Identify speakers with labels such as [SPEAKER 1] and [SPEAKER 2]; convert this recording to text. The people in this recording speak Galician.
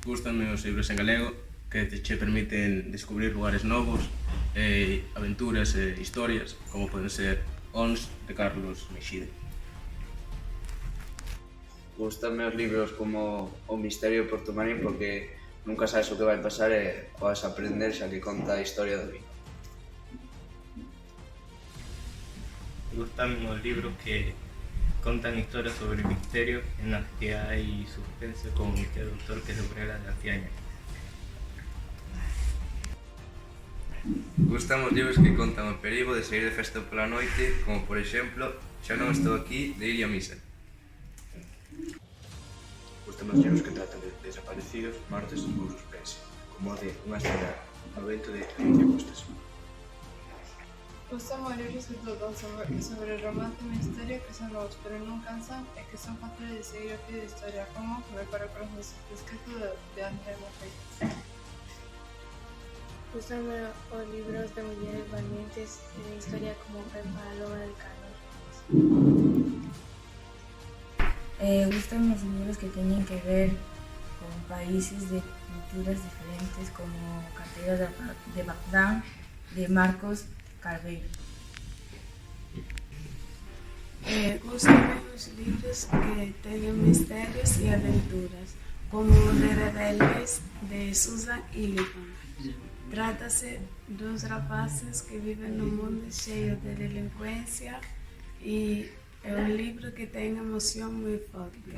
[SPEAKER 1] Gústanme os libros en galego que che permiten descubrir lugares novos, aventuras e historias, como poden ser Ons de Carlos Meixide.
[SPEAKER 2] Gústanme os libros como O misterio de Porto Marín porque nunca sabes o que vai pasar e podes aprender xa que conta a historia do vino.
[SPEAKER 3] Gustan os libros que contan historias sobre misterio en las que hay suspense como este doctor que se brega de Aciaña.
[SPEAKER 4] Gustan os libros que contan o perigo de sair de festa pola noite, como por exemplo Xa non estou aquí, de ir a misa.
[SPEAKER 5] Gustan os libros que tratan de desaparecidos, mortes ou suspense, como o de Unha estrela ao vento de Alicia Costas.
[SPEAKER 6] Gustan os libros que tratan sobre romance e misterio que son novos pero non cansan e que son fáciles de seguir o fío de historia, como Me para corazones escrito de André Mafeitas.
[SPEAKER 7] Gústanme os libros de mulleres valientes e de historia como Pepa a loba del Cano.
[SPEAKER 8] Gustan os libros que teñen que ver con países de culturas diferentes como Carteira de Bagdad de Marcos Calveiro.
[SPEAKER 9] Gustan os libros que teñen misterios e aventuras como o de Rebeldes de Susan Ilivan. Trátase dos rapaces que viven nun mundo cheio de delincuencia e é un libro que ten emoción moi forte.